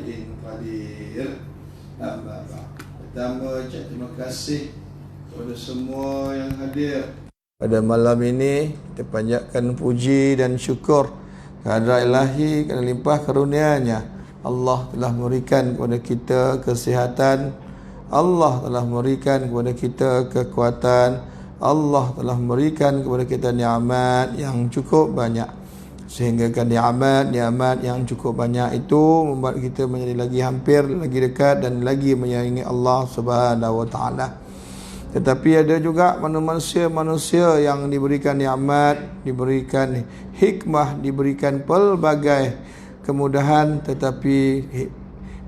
syai'in qadir. Pertama, terima kasih kepada semua yang hadir pada malam ini. Kita panjatkan puji dan syukur kehadrat Ilahi kerana limpah karunia-Nya. Allah telah memberikan kepada kita kesihatan, Allah telah memberikan kepada kita kekuatan, Allah telah memberikan kepada kita nikmat yang cukup banyak. Sehingga kan nikmat yang cukup banyak itu membuat kita menjadi lagi hampir, lagi dekat dan lagi menyayangi Allah Subhanahu Wa Taala. Tetapi ada juga manusia yang diberikan nikmat, diberikan hikmah, diberikan pelbagai kemudahan, tetapi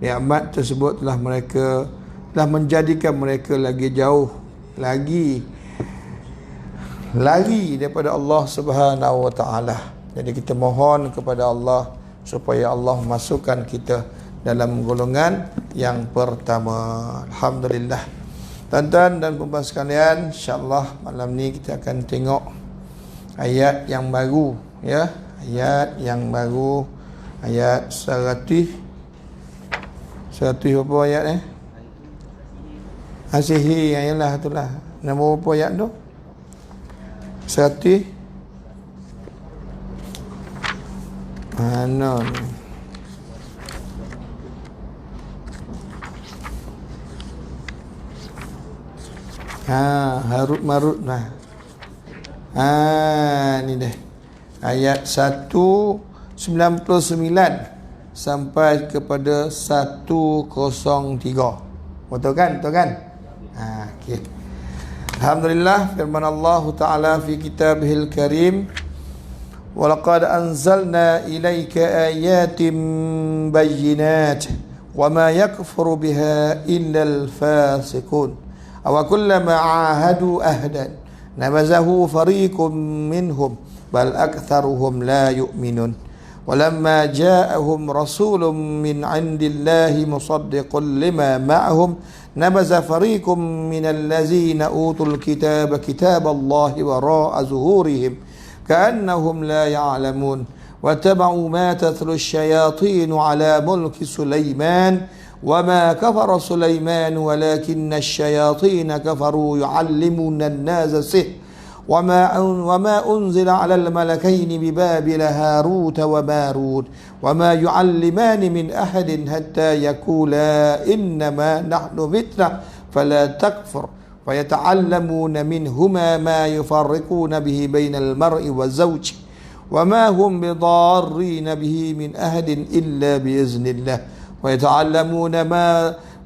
nikmat tersebut telah menjadikan mereka lagi jauh lagi daripada Allah Subhanahu Wa Taala. Jadi kita mohon kepada Allah supaya Allah masukkan kita dalam golongan yang pertama. Alhamdulillah. Tuan-tuan dan puan-puan sekalian, insya-Allah malam ni kita akan tengok ayat yang baru, ya. Ayat yang baru, ayat 100 berapa ayat Asihi, ayalah itulah. Nama berapa ayat tu? 100 mana ni? Harut marut lah. Ni dah. Ayat 199 sampai kepada 103. Betul kan? Okey. Alhamdulillah, firman Allah Ta'ala fi kitabihil karim, وَلَقَدْ أَنزَلْنَا إِلَيْكَ آيَاتٍ بَيِّنَاتٍ وَمَا يَكْفُرُ بِهَا إِلَّا الْفَاسِقُونَ أَوَكُلَّمَا عَاهَدُوا أَهْدًا نَبَذَهُ فَرِيقٌ مِّنْهُمْ بَلْ أَكْثَرُهُمْ لَا يُؤْمِنُونَ وَلَمَّا جَاءَهُمْ رَسُولٌ مِّنْ عِندِ اللَّهِ مُصَدِّقٌ لِمَا مَعَهُمْ نَبَذَ فَرِيقٌ مِّنَ الَّذِينَ أُوتُوا الْكِتَابَ كِتَابَ اللَّهِ وَرَاءَ ظُهُورِهِمْ كأنهم لا يعلمون واتبعوا ما تتلو الشياطين على ملك سليمان وما كفر سليمان ولكن الشياطين كفروا يعلمون الناس السحر وما أنزل على الملكين ببابل هاروت وماروت وما يعلمان من أحد حتى يقولا إنما نحن فتنة فلا تكفر ويتعلمون منهما ما يفرقون به بين المرء والزوج وما هم بضارين به من أحد إلا بإذن الله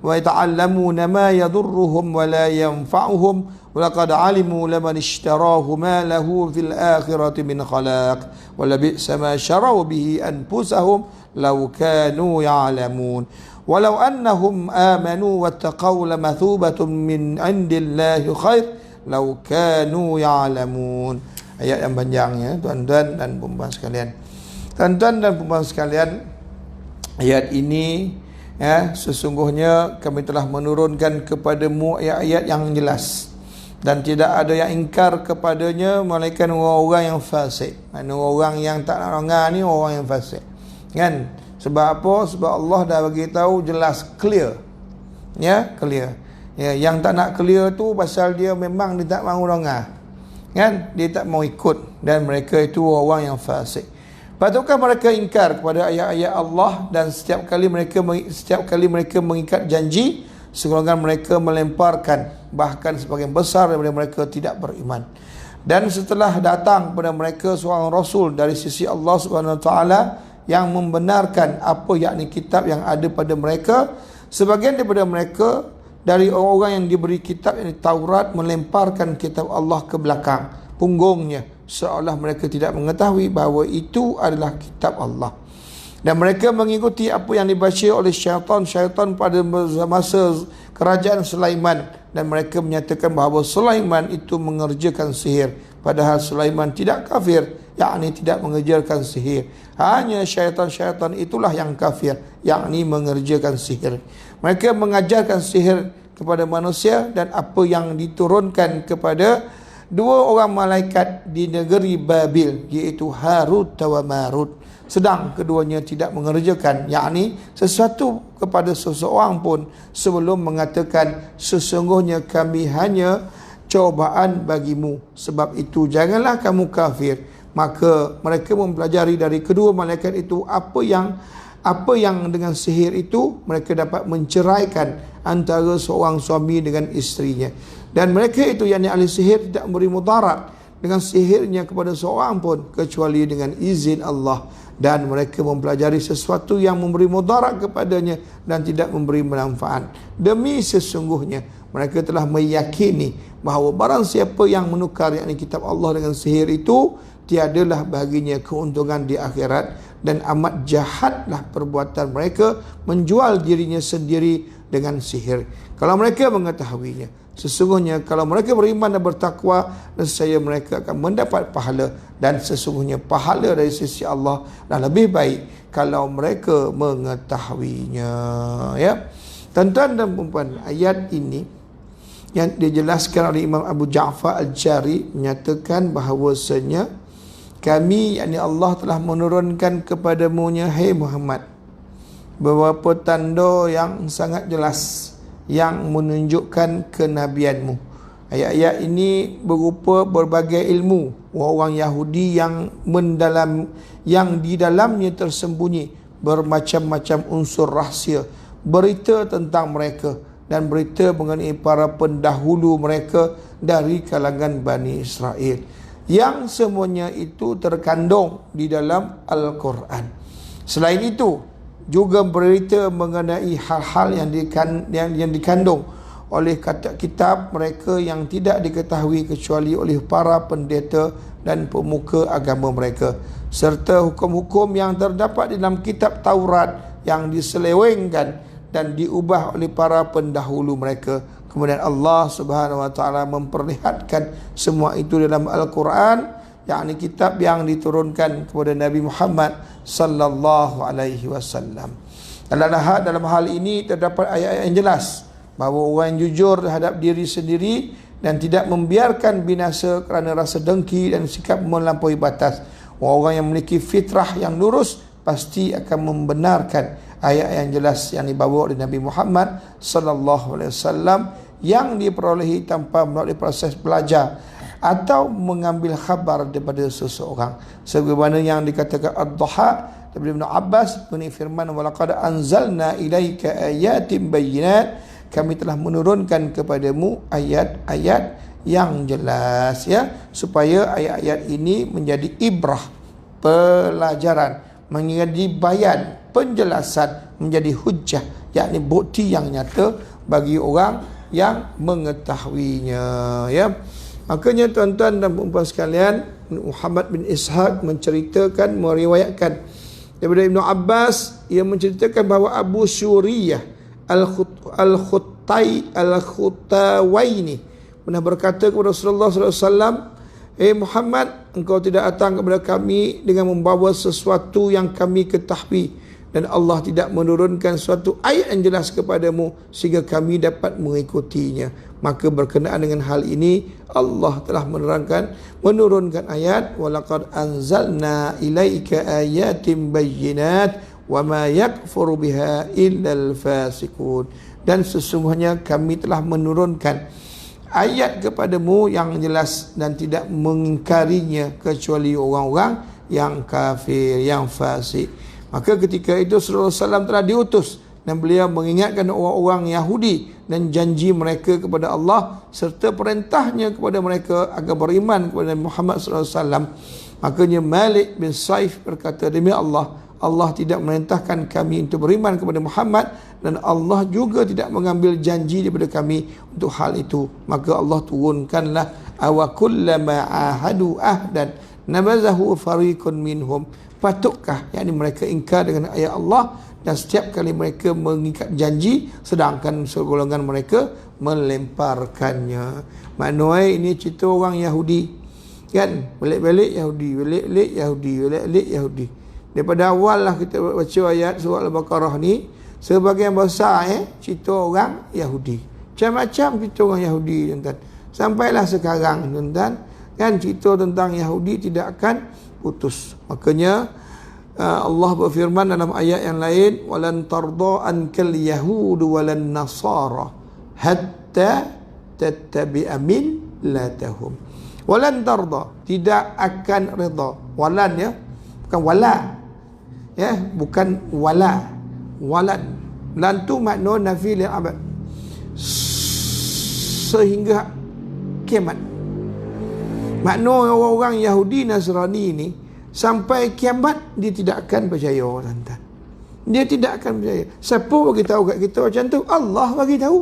ويتعلمون ما يضرهم ولا ينفعهم ولقد علموا لمن اشتراه ما له في الآخرة من خلاق ولبئس ما شروا به أنفسهم لو كانوا يعلمون ولو أنهم آمنوا واتقوا لمثوبة من عند الله خير لو كانوا يعلمون. Ayat yang panjang, ya tuan-tuan dan puan-puan sekalian. Tuan-tuan dan puan-puan sekalian, ayat ini, ya, sesungguhnya kami telah menurunkan kepadamu ayat-ayat yang jelas dan tidak ada yang ingkar kepadanya melainkan orang-orang yang fasik. Mana orang yang tak nak dengar ni orang yang fasik, kan? Sebab apa? Sebab Allah dah bagi tahu jelas, clear. Ya, clear. Ya, yang tak nak clear tu pasal dia memang dia tak mahu dengar. Kan? Dia tak mau ikut, dan mereka itu orang yang fasik. Patutkah mereka ingkar kepada ayat-ayat Allah, dan setiap kali mereka mengikat janji, segolongan mereka melemparkan, bahkan sebagian besar daripada mereka tidak beriman. Dan setelah datang kepada mereka seorang rasul dari sisi Allah Subhanahu Wa Taala yang membenarkan apa yakni kitab yang ada pada mereka, sebagian daripada mereka dari orang-orang yang diberi kitab yakni Taurat melemparkan kitab Allah ke belakang punggungnya, seolah mereka tidak mengetahui bahawa itu adalah kitab Allah. Dan mereka mengikuti apa yang dibaca oleh syaitan pada masa kerajaan Sulaiman, dan mereka menyatakan bahawa Sulaiman itu mengerjakan sihir, padahal Sulaiman tidak kafir, yakni tidak mengerjakan sihir. Hanya syaitan-syaitan itulah yang kafir, yakni mengerjakan sihir. Mereka mengajarkan sihir kepada manusia, dan apa yang diturunkan kepada dua orang malaikat di negeri Babil, iaitu Harut dan Marut, sedang keduanya tidak mengerjakan, yakni sesuatu kepada seseorang pun sebelum mengatakan sesungguhnya kami hanya cobaan bagimu, sebab itu janganlah kamu kafir. Maka mereka mempelajari dari kedua malaikat itu apa yang dengan sihir itu mereka dapat menceraikan antara seorang suami dengan isterinya. Dan mereka itu, yakni ahli sihir, tidak memberi mudarat dengan sihirnya kepada seorang pun kecuali dengan izin Allah. Dan mereka mempelajari sesuatu yang memberi mudarat kepadanya dan tidak memberi manfaat. Demi sesungguhnya mereka telah meyakini bahawa barang siapa yang menukar, yakni kitab Allah, dengan sihir itu, tiadalah baginya keuntungan di akhirat, dan amat jahatlah perbuatan mereka menjual dirinya sendiri dengan sihir. Kalau mereka mengetahuinya, sesungguhnya kalau mereka beriman dan bertakwa, nescaya mereka akan mendapat pahala, dan sesungguhnya pahala dari sisi Allah dah lebih baik kalau mereka mengetahuinya. Ya, tuan-tuan dan puan-puan, ayat ini yang dijelaskan oleh Imam Abu Ja'far Al-Jari menyatakan bahawasanya kami, yakni Allah, telah menurunkan kepadamu-Nya, hai Muhammad, beberapa tanda yang sangat jelas yang menunjukkan kenabianmu. Ayat-ayat ini berupa berbagai ilmu orang Yahudi yang di dalamnya tersembunyi bermacam-macam unsur rahsia, berita tentang mereka dan berita mengenai para pendahulu mereka dari kalangan Bani Israel, yang semuanya itu terkandung di dalam Al-Quran. Selain itu, juga berita mengenai hal-hal yang dikandung oleh kitab mereka yang tidak diketahui kecuali oleh para pendeta dan pemuka agama mereka, serta hukum-hukum yang terdapat di dalam kitab Taurat yang diselewengkan dan diubah oleh para pendahulu mereka. Kemudian Allah Subhanahu wa taala memperlihatkan semua itu dalam Al-Quran, yakni kitab yang diturunkan kepada Nabi Muhammad sallallahu alaihi wasallam. Dalam hal ini terdapat ayat-ayat yang jelas bahawa orang yang jujur terhadap diri sendiri dan tidak membiarkan binasa kerana rasa dengki dan sikap melampaui batas. Orang yang memiliki fitrah yang lurus pasti akan membenarkan ayat yang jelas yang dibawa oleh Nabi Muhammad sallallahu alaihi wasallam yang diperolehi tanpa melalui proses belajar atau mengambil khabar daripada seseorang, sebagaimana yang dikatakan Ad-Duha daripada Ibn Abbas mengenai firman walaqad anzalna ilaika ayatin bayyinat, kami telah menurunkan kepadamu ayat-ayat yang jelas, ya, supaya ayat-ayat ini menjadi ibrah, pelajaran, menjadi bayan, penjelasan, menjadi hujjah, yakni bukti yang nyata bagi orang yang mengetahuinya. Ya, makanya tuan-tuan dan puan-puan sekalian, Muhammad bin Ishaq meriwayatkan daripada Ibn Abbas, ia menceritakan bahawa Abu Syuriyah Al-Khutawaini pernah berkata kepada Rasulullah SAW, Muhammad, engkau tidak datang kepada kami dengan membawa sesuatu yang kami ketahui, dan Allah tidak menurunkan suatu ayat yang jelas kepadamu sehingga kami dapat mengikutinya. Maka berkenaan dengan hal ini, Allah telah menurunkan ayat walaqad anzalna ilaika ayatin bayyinat wa ma yakfuru biha illal fasiqun, dan sesungguhnya kami telah menurunkan ayat kepadamu yang jelas dan tidak mengingkarinya kecuali orang-orang yang kafir, yang fasik. Maka ketika itu Rasulullah SAW telah diutus dan beliau mengingatkan orang-orang Yahudi dan janji mereka kepada Allah serta perintahnya kepada mereka agar beriman kepada Muhammad SAW. Makanya Malik bin Saif berkata, demi Allah, Allah tidak memerintahkan kami untuk beriman kepada Muhammad, dan Allah juga tidak mengambil janji daripada kami untuk hal itu. Maka Allah turunkanlah awa kullama ahadu ahdan nabazahu fariqun minhum. Patutkah, yakni mereka ingkar dengan ayat Allah, dan setiap kali mereka mengikat janji sedangkan segolongan mereka melemparkannya. Maknanya ini cerita orang Yahudi, kan, balik-balik Yahudi. Daripada awal lah kita baca ayat surah Al-Baqarah ni, sebahagian besar cerita orang Yahudi, macam-macam cerita orang Yahudi, tuan-tuan. Sampailah sekarang, tuan-tuan, kan, cerita tentang Yahudi tidak akan putus. Makanya Allah berfirman dalam ayat yang lain, walan tarda ankal yahud walan nasara hatta tattabi'a millatahum. Walan tarda, tidak akan redha. Walan ya, bukan wala. Ya, bukan wala. Walan. Lan tu makna nafi lil abad. Sehingga kiamat. Makna orang-orang Yahudi Nasrani ini sampai kiamat dia tidak akan percaya, tuan-tuan. Dia tidak akan percaya. Siapa bagi tahu kat kita macam tu? Allah bagi tahu.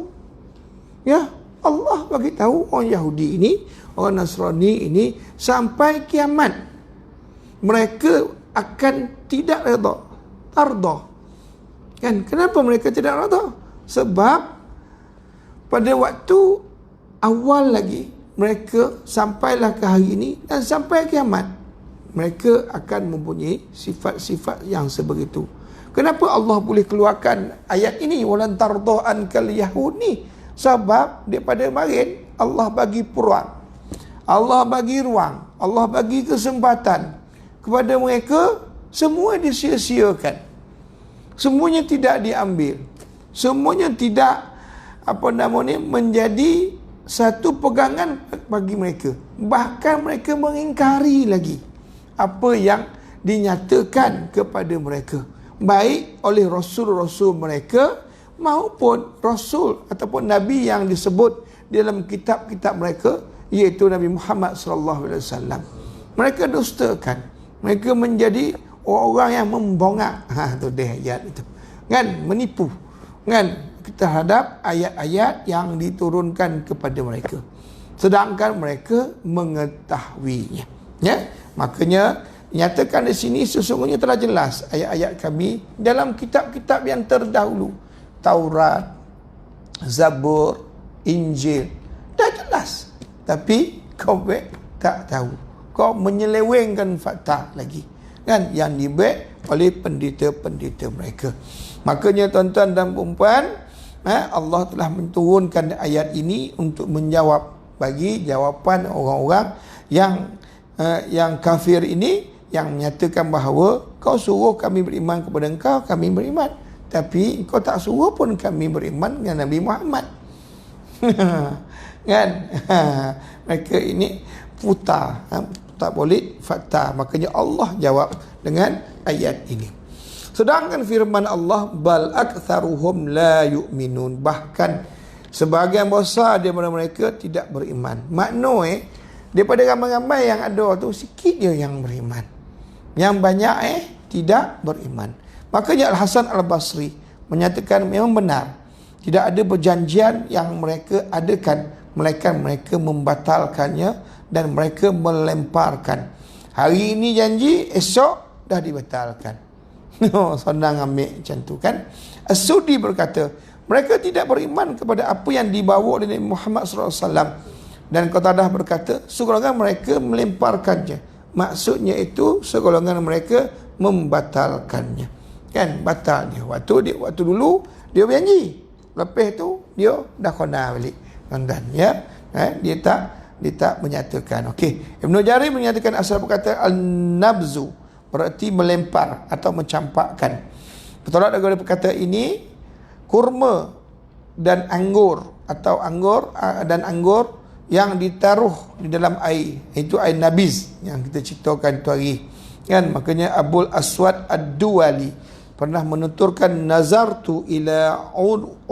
Ya, Allah bagi tahu orang Yahudi ini, orang Nasrani ini sampai kiamat mereka akan tidak redha. Tarda. Kan kenapa mereka tidak redha? Sebab pada waktu awal lagi mereka sampailah ke hari ini dan sampai kiamat mereka akan mempunyai sifat-sifat yang sebegitu. Kenapa Allah boleh keluarkan ayat ini, walan tarda ankal yahud ni? Sebab daripada kemarin Allah bagi peluang, Allah bagi ruang, Allah bagi kesempatan kepada mereka, semua disia-siakan. Semuanya tidak diambil. Semuanya tidak menjadi satu pegangan bagi mereka. Bahkan mereka mengingkari lagi apa yang dinyatakan kepada mereka, baik oleh rasul-rasul mereka maupun rasul ataupun nabi yang disebut dalam kitab-kitab mereka, iaitu Nabi Muhammad sallallahu alaihi wasallam. Mereka dustakan. Mereka menjadi orang-orang yang membongak. Tu dia ayat itu. Kan menipu. Kan terhadap ayat-ayat yang diturunkan kepada mereka. Sedangkan mereka mengetahuinya. Ya? Makanya nyatakan di sini sesungguhnya telah jelas ayat-ayat kami dalam kitab-kitab yang terdahulu. Taurat, Zabur, Injil. Dah jelas. Tapi kau tak tahu. Kau menyelewengkan fakta lagi. Kan yang dibuat oleh pendeta-pendeta mereka. Makanya tuan-tuan dan puan-puan, Allah telah menurunkan ayat ini untuk menjawab bagi jawapan orang-orang yang kafir ini, yang menyatakan bahawa kau suruh kami beriman kepada engkau, kami beriman. Tapi kau tak suruh pun kami beriman dengan Nabi Muhammad. Kan? Mereka ini putar, tak boleh fakta. Makanya Allah jawab dengan ayat ini. Sedangkan firman Allah, bal aktsaruhum la yu'minun, bahkan sebahagian besar daripada mereka tidak beriman. Makna daripada ramai-ramai yang ada tu, sikit je yang beriman. Yang banyak tidak beriman. Makanya Al-Hasan Al-Basri menyatakan memang benar, tidak ada perjanjian yang mereka adakan, melainkan mereka membatalkannya dan mereka melemparkan. Hari ini janji, esok dah dibatalkan. Senang ambil macam tu kan. As-Sudi berkata, mereka tidak beriman kepada apa yang dibawa oleh Nabi Muhammad SAW. Dan Qatadah berkata, segolongan mereka melemparkannya. Maksudnya itu, segolongan mereka membatalkannya. Kan, batal dia. Waktu dulu, dia berjanji. Lepas tu, dia dah kona balik. Dan ya, dia tak menyatakan. Okey, Ibn Jarir menyatakan asal perkataan al-nabzu berarti melempar atau mencampakkan. Betul tak daripada perkataan ini, kurma dan anggur atau anggur yang ditaruh di dalam air, itu air nabiz yang kita ceritakan tu hari kan. Makanya Abul Aswad Ad-Duwali pernah menuturkan, nazartu ila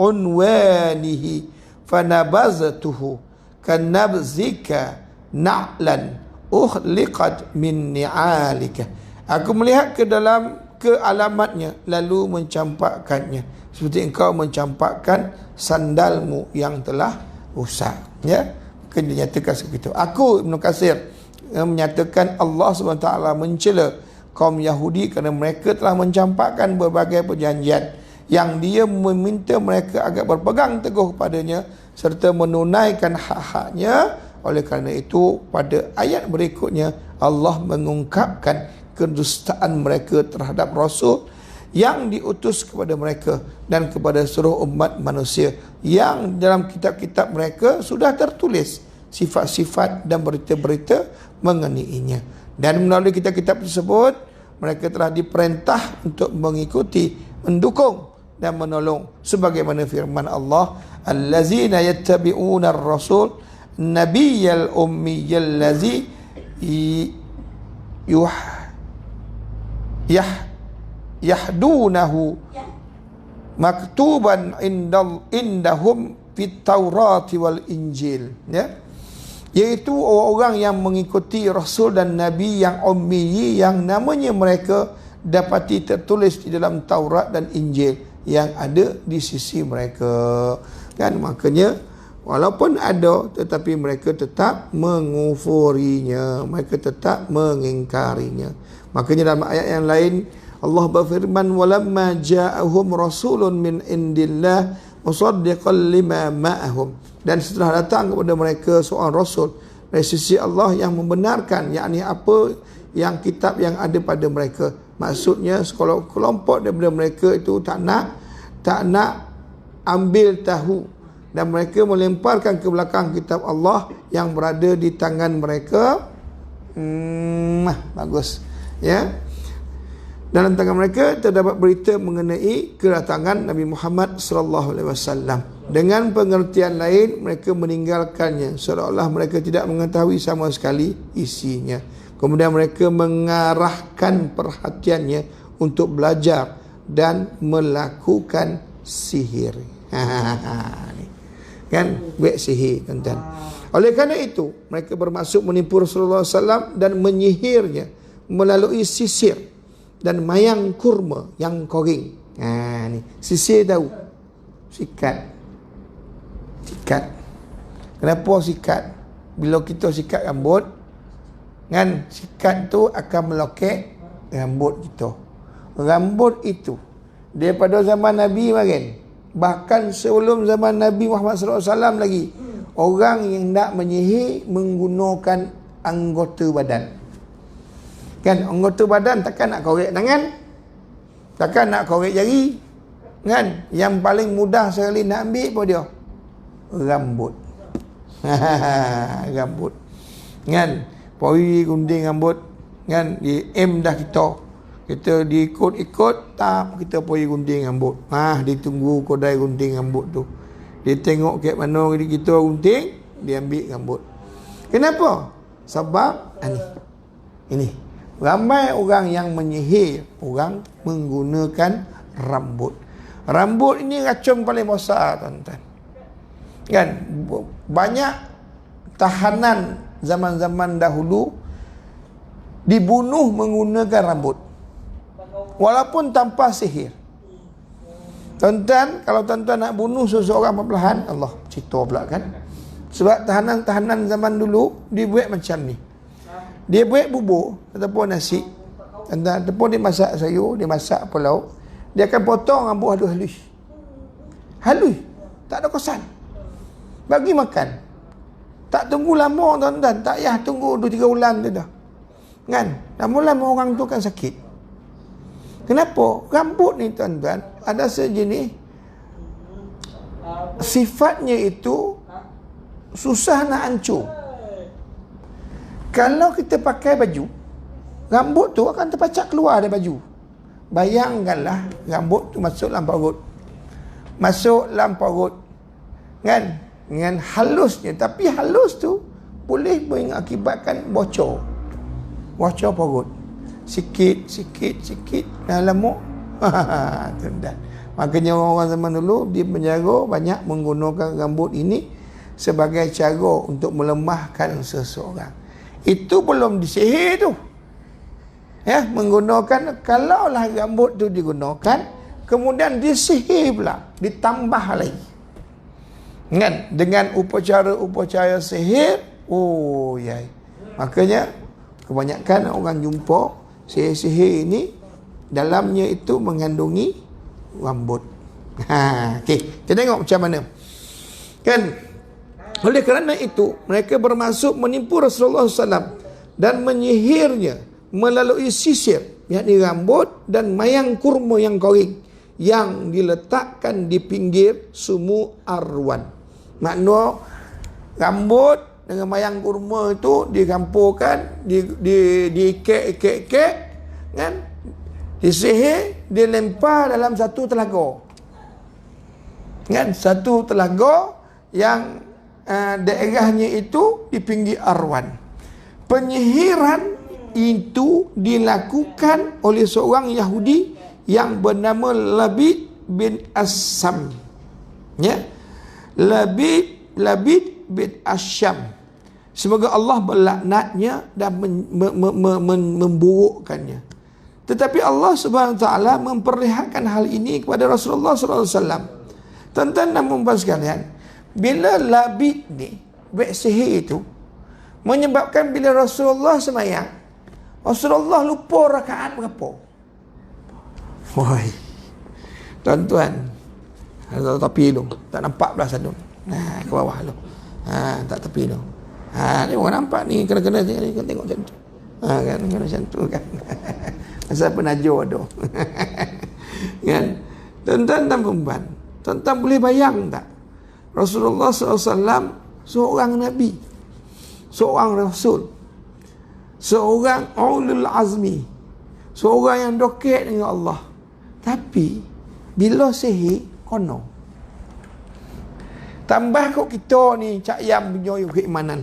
unwanihi fanabazatuhu kanabzika na'lan uhliqat min ni'alika. Aku melihat ke dalam alamatnya lalu mencampakkannya seperti engkau mencampakkan sandalmu yang telah rusak. Ya, kena dinyatakan seperti itu. Aku Ibn Katsir menyatakan Allah SWT mencela kaum Yahudi kerana mereka telah mencampakkan berbagai perjanjian yang dia meminta mereka agar berpegang teguh kepadanya serta menunaikan hak-haknya. Oleh kerana itu, pada ayat berikutnya Allah mengungkapkan kedustaan mereka terhadap Rasul yang diutus kepada mereka dan kepada seluruh umat manusia, yang dalam kitab-kitab mereka sudah tertulis sifat-sifat dan berita-berita mengenainya. Dan melalui kitab-kitab tersebut mereka telah diperintah untuk mengikuti, mendukung dan menolong sebagaimana firman Allah, allazina yattabi'una ar-rasul nabiyyal ummiyal ladzi yahdunahu maktuban indahum fit Taurati wal Injil, ya, iaitu orang-orang yang mengikuti Rasul dan Nabi yang ummi, yang namanya mereka dapati tertulis di dalam Taurat dan Injil yang ada di sisi mereka, kan. Makanya walaupun ada, tetapi mereka tetap mengufurinya, mereka tetap mengingkarinya. Makanya dalam ayat yang lain Allah berfirman, walamma ja'ahum rasulun min indillah musaddiqan lima ma'ahum, dan setelah datang kepada mereka seorang rasul dari sisi Allah yang membenarkan, yakni apa yang kitab yang ada pada mereka. Maksudnya kelompok daripada mereka itu tak nak ambil tahu, dan mereka melemparkan ke belakang kitab Allah yang berada di tangan mereka. Bagus, ya. Dalam tangan mereka terdapat berita mengenai kedatangan Nabi Muhammad sallallahu alaihi wasallam. Dengan pengertian lain, mereka meninggalkannya seolah-olah mereka tidak mengetahui sama sekali isinya. Kemudian mereka mengarahkan perhatiannya untuk belajar dan melakukan sihir. Kan, buat sihir, tuan-tuan. Oleh kerana itu, mereka bermaksud menipu Rasulullah SAW dan menyihirnya melalui sisir dan mayang kurma yang koring. Ni sisir tahu, sikat. Kenapa sikat? Bila kita sikat rambut, kan, sikat tu akan melokek rambut kita. Rambut itu daripada zaman Nabi makin, bahkan sebelum zaman Nabi Muhammad SAW lagi, orang yang nak menyihir menggunakan anggota badan. Kan, anggota badan takkan nak korek tangan, takkan nak korek jari, kan. Yang paling mudah sekali nak ambil apa dia? Rambut. Rambut, kan. Poi gunting rambut, kan, di dah kita diikut tak, kita poi gunting rambut. Ditunggu kedai gunting rambut tu, dia tengok kat mana kita gunting, dia ambil rambut. Kenapa? Sebab ini ramai orang yang menyihir orang menggunakan rambut. Rambut ini racun paling besar, tuan-tuan. Kan, banyak tahanan zaman-zaman dahulu dibunuh menggunakan rambut, walaupun tanpa sihir. Tuan-tuan, kalau tuan-tuan nak bunuh seseorang perlahan, Allah cerita pula, kan. Sebab tahanan-tahanan zaman dulu dibuat macam ni. Dia buat bubur ataupun nasi, ataupun dia masak sayur, dia masak apa lauk, dia akan potong rambut halus. Tak ada kesan, bagi makan. Tak tunggu lama, tuan-tuan, tak payah tunggu 2-3 bulan tu dah, kan. Lama-lama orang tu akan sakit. Kenapa? Rambut ni, tuan-tuan, ada sejenis sifatnya itu susah nak hancur. Kalau kita pakai baju, rambut tu akan terpacak keluar dari baju. Bayangkanlah rambut tu masuk dalam perut, kan, dengan halusnya. Tapi halus tu boleh mengakibatkan bocor perut. Sikit dah lama. Makanya orang zaman dulu dia penjara banyak menggunakan rambut ini sebagai cara untuk melemahkan seseorang. Itu belum disihir tu, ya, menggunakan. Kalaulah rambut tu digunakan kemudian disihir pula, ditambah lagi, kan, dengan upacara sihir. Makanya kebanyakan orang jumpa sihir-sihir ini dalamnya itu mengandungi rambut. Okey, kita tengok macam mana, kan. Oleh kerana itu mereka bermaksud menipu Rasulullah SAW dan menyihirnya melalui sisir, yakni rambut, dan mayang kurma yang koring yang diletakkan di pinggir sumur arwan. Makna rambut dengan mayang kurma itu dicampurkan, diikat-ikat, kan, disihir, dia lempar dalam satu telaga, kan, satu telaga yang daerahnya itu di pinggir Arwan. Penyihiran itu dilakukan oleh seorang Yahudi yang bernama Labid bin Asyam, ya, Labid bin Asyam. Semoga Allah melaknatnya dan memburukkannya. Tetapi Allah Subhanahu Wa Taala memperlihatkan hal ini kepada Rasulullah sallallahu alaihi wasallam. Tuan-tuan dan puan-puan sekalian, bila Labid ni buat sihir itu menyebabkan bila Rasulullah sembahyang, Rasulullah lupa rakaat berapa. Woi, tuan-tuan, ada tepi tu, tak nampak belah sana. Nah, ke bawah tu. Tak tepi tu. Ni orang nampak ni, kena-kena ni, tengok macam tu. Kan, kena macam tu kan. Asal penajur tu. Kan? Tuan-tuan dan puan-puan, tuan-tuan boleh bayang tak? Rasulullah SAW seorang Nabi, seorang Rasul, seorang ulul azmi, seorang yang dekat dengan Allah. Tapi bila sihir kono, tambah kok kita ni cak ayam punya keimanan.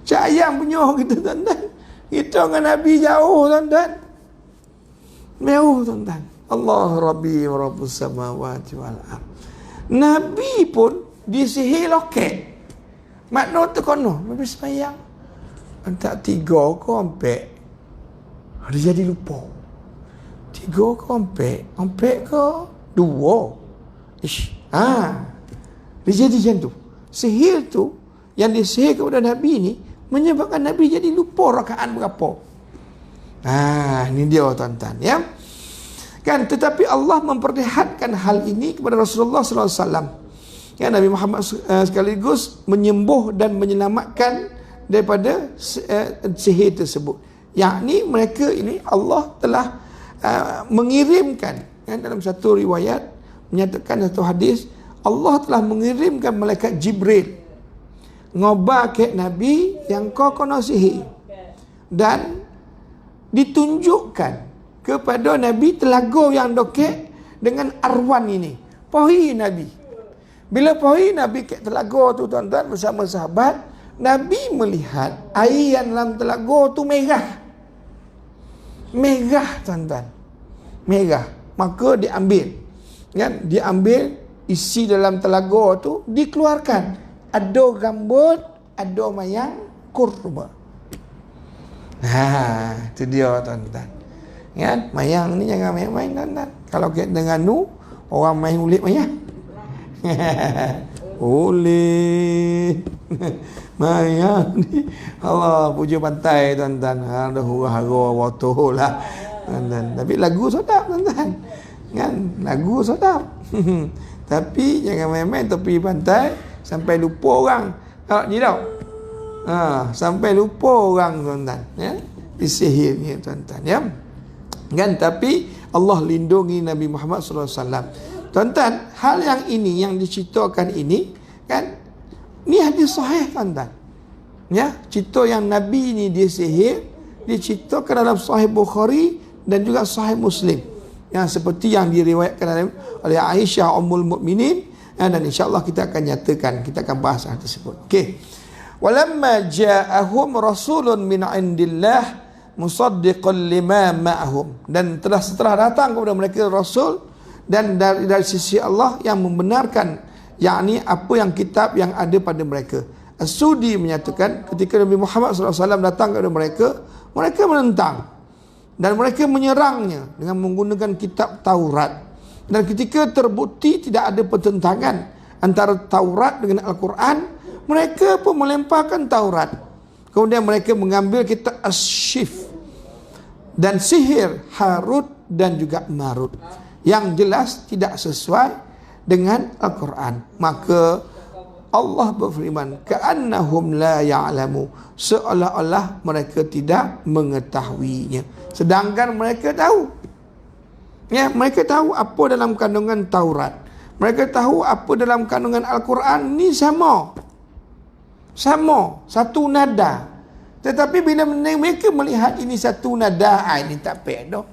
Cak ayam punya kita, tuan-tuan. Kita dengan Nabi jauh, tuan-tuan. Jauh, tuan-tuan. Allah Rabbi wa Rabbus samawati wal ardh. Nabi pun disihir loket. Makna tu kono, Nabi sembahyang. Entah 3 ke 4. Dia jadi lupa. 3 ke 4? 4 ke 2? Dia jadi macam tu. Sihir tu yang disihir kepada Nabi ni menyebabkan Nabi jadi lupa rakaat berapa. Ini dia, tuan-tuan, ya. Kan, tetapi Allah memperlihatkan hal ini kepada Rasulullah sallallahu alaihi wasallam. Ya, Nabi Muhammad sekaligus menyembuh dan menyelamatkan daripada sihir tersebut. Yakni mereka ini Allah telah mengirimkan, ya, dalam satu riwayat menyatakan satu hadis, Allah telah mengirimkan malaikat Jibril ngobar ke Nabi yang kau kena sihir, dan ditunjukkan kepada Nabi telaga yang dekat dengan Arwan ini. Pergi Nabi. Bila pergi Nabi ke telaga tu, tuan-tuan, bersama sahabat, Nabi melihat air yang dalam telaga tu merah. Merah, tuan-tuan. Merah. Maka diambil. Kan? Diambil isi dalam telaga tu, dikeluarkan. Ada rambut, ada mayang kurma. Itu dia, tuan-tuan. Kan? Mayang ni jangan main-main, tuan-tuan. Kalau kita dengan nu, orang main ulit mayang. Ulit. Mayang ni. Allah, puja pantai, tuan-tuan. Ada hura-hara water lah, tuan-tuan. Tapi lagu sedap, tuan-tuan. Kan? Lagu sedap. Tapi jangan main-main tepi pantai sampai lupa orang. Ni tau. Sampai lupa orang, tuan-tuan. Ya? Disihirnya, tuan-tuan. Ya? Kan, tapi Allah lindungi Nabi Muhammad sallallahu alaihi wasallam. Tuan-tuan, hal yang ini yang diceritakan ini, kan, ni hadis sahih, tuan-tuan. Ya, cerita yang Nabi ni dia sihir diceritakan dalam Sahih Bukhari dan juga Sahih Muslim. Yang seperti yang diriwayatkan oleh Aisyah Ummul Mukminin, dan insya-Allah kita akan nyatakan, kita akan bahas hal tersebut. Okey. Walamma ja'ahum rasulun min indillah musaddiqan lima ma'ahum, dan setelah datang kepada mereka rasul dan dari sisi Allah yang membenarkan, yakni apa yang kitab yang ada pada mereka. As-Sudi menyatakan ketika Nabi Muhammad SAW datang kepada mereka, mereka menentang dan mereka menyerangnya dengan menggunakan kitab Taurat. Dan ketika terbukti tidak ada pertentangan antara Taurat dengan Al-Quran, mereka pun melemparkan Taurat. Kemudian mereka mengambil kitab As-Shif dan sihir Harut dan juga Marut, yang jelas tidak sesuai dengan Al-Quran. Maka Allah berfirman, ka'annahum la ya'lamu, seolah-olah mereka tidak mengetahuinya, sedangkan mereka tahu. Ya, mereka tahu apa dalam kandungan Taurat, mereka tahu apa dalam kandungan Al-Quran. Ni sama, satu nada, Tetapi bila mereka melihat ini satu nada, ini tak payah dah.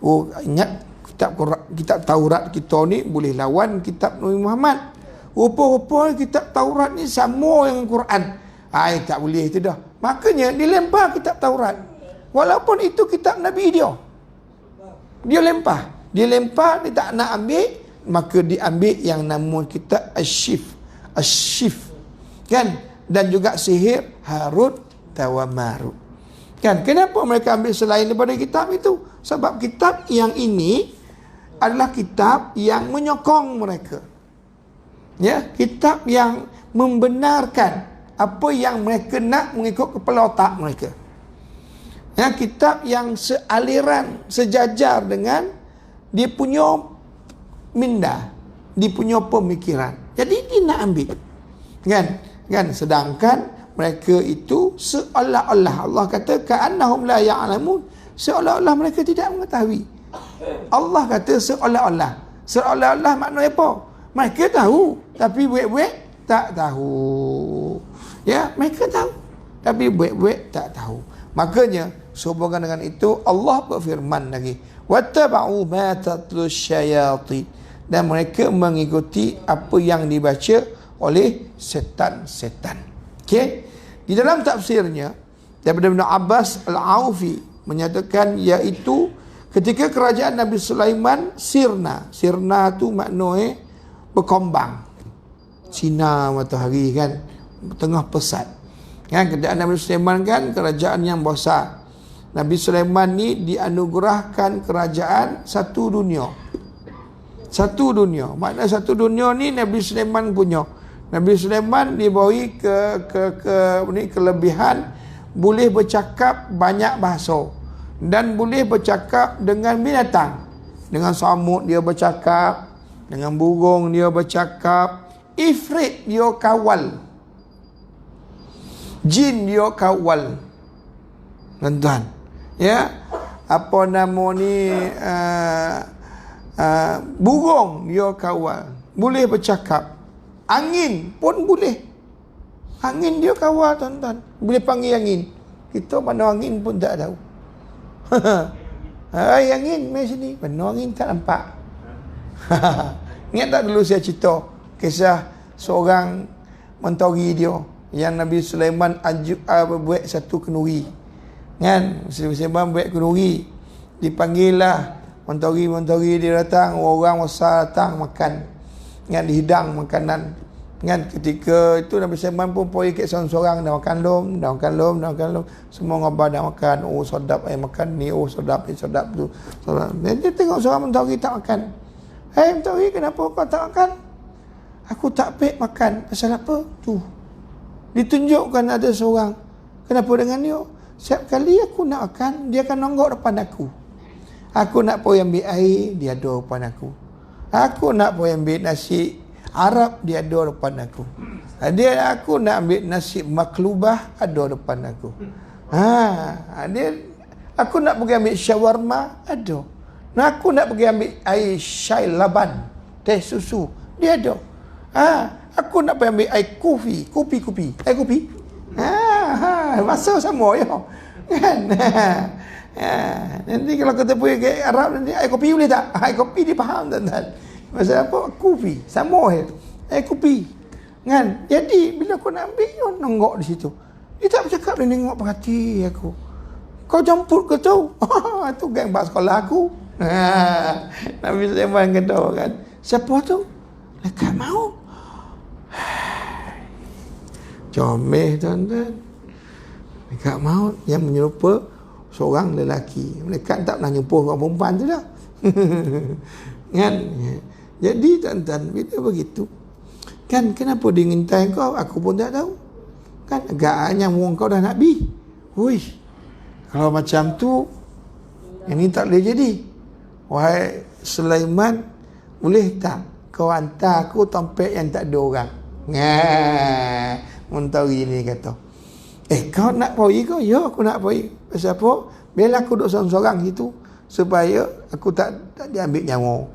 Oh, ingat kitab Taurat kita ni boleh lawan kitab Nabi Muhammad. Rupa-rupa kitab Taurat ni sama dengan Quran. Tak boleh itu dah. Makanya dilempar kitab Taurat. Walaupun itu kitab Nabi dia. Dia lempar. Dia tak nak ambil, maka diambil yang nama kitab Asyif. Kan? Dan juga sihir Harut wa Marut. Kan? Kenapa mereka ambil selain daripada kitab itu? Sebab kitab yang ini adalah kitab yang menyokong mereka. Ya, kitab yang membenarkan apa yang mereka nak mengikut kepala otak mereka. Ya, kitab yang sealiran, sejajar dengan dia punya minda, dia punya pemikiran. Jadi dia nak ambil. Kan? Sedangkan mereka itu seolah-olah, Allah kata ka'annahum la ya'lamun, seolah-olah mereka tidak mengetahui. Allah kata seolah-olah. Seolah-olah maknanya apa? Mereka tahu, tapi buat-buat tak tahu. Ya, mereka tahu, tapi buat-buat tak tahu. Makanya sehubungan dengan itu Allah berfirman lagi, wattaba'u ma tatlu syayatin, dan mereka mengikuti apa yang dibaca oleh setan-setan. Okey, di dalam tafsirnya daripada Ibn Abbas Al-Aufi menyatakan, iaitu ketika kerajaan Nabi Sulaiman sirna tu maknanya berkembang, sinar matahari kan, tengah pesat kan. Kerajaan Nabi Sulaiman kan kerajaan yang besar. Nabi Sulaiman ni dianugerahkan kerajaan satu dunia. Makna satu dunia ni Nabi Sulaiman punya. Nabi Sulaiman diberi kelebihan boleh bercakap banyak bahasa dan boleh bercakap dengan binatang. Dengan samud dia bercakap, dengan burung dia bercakap, ifrit dia kawal, jin dia kawal. Tuan-tuan, ya, apa nama ni, burung dia kawal, boleh bercakap. Angin pun boleh. Angin dia kawal, tuan-tuan. Boleh panggil angin. Kita mana angin pun tak tahu. Hai angin, mari sini. Mana angin tak nampak. Ingat tak dulu saya cerita kisah seorang mentori dia yang Nabi Sulaiman buat satu kenduri. Kan? Sulaiman buat kenduri. Dipanggillah mentori dia datang, orang besar datang makan. Kan, dihidang makanan. Kan, ketika itu Nabi Sulaiman pun pergi ke seorang-seorang, dah makan lom. Semua ngabar dah makan. Oh sedap makan ni, oh sedap tu. Dia tengok seorang mentari tak makan. Hei mentari, kenapa kau tak makan? Aku tak pek makan. Pasal apa? Tu. Ditunjukkan ada seorang. Kenapa dengan dia? Setiap kali aku nak makan, dia akan nonggok depan aku. Aku nak pergi ambil air, dia ada depan aku. Aku nak pergi ambil nasi Arab, dia ada depan aku. Aku nak ambil nasi maklubah, ada depan aku. Aku nak pergi ambil shawarma, ada. Aku nak pergi ambil air syai laban, teh susu, dia ada. Aku nak pergi ambil air kopi. Air kopi. Masa sama ya. Kan? Nanti kalau kita pergi ke Arab, nanti air kopi boleh tak? Air kopi dia faham tuan-tuan. Pasal apa? Kopi. Sama air kopi. Kan? Jadi bila aku nak ambil, dia nonggok di situ. Dia tak bercakap, dia tengok perhati aku. Kau jemput ke tu? Itu geng bak sekolah aku. Nabi Sulaiman kata kan. Siapa tu? Lekat maut. Comel tuan-tuan. Lekat maut yang menyerupa seorang lelaki. Mereka tak pernah jumpa orang perempuan tu dah. Kan? Jadi tuan-tuan, bila begitu, kan kenapa dia ngintai kau? Aku pun tak tahu. Kan agaknya muang kau dah nak bi. Hui. Kalau macam tu, ini tak boleh jadi. Wahai Sulaiman, boleh tak kau hantar aku tempat yang tak ada orang? Mentari ni kata, kau nak pergi kau? Ya, aku nak pergi. Pasal apa? Biarlah aku duduk seorang-seorang situ, supaya aku tak diambil nyawa.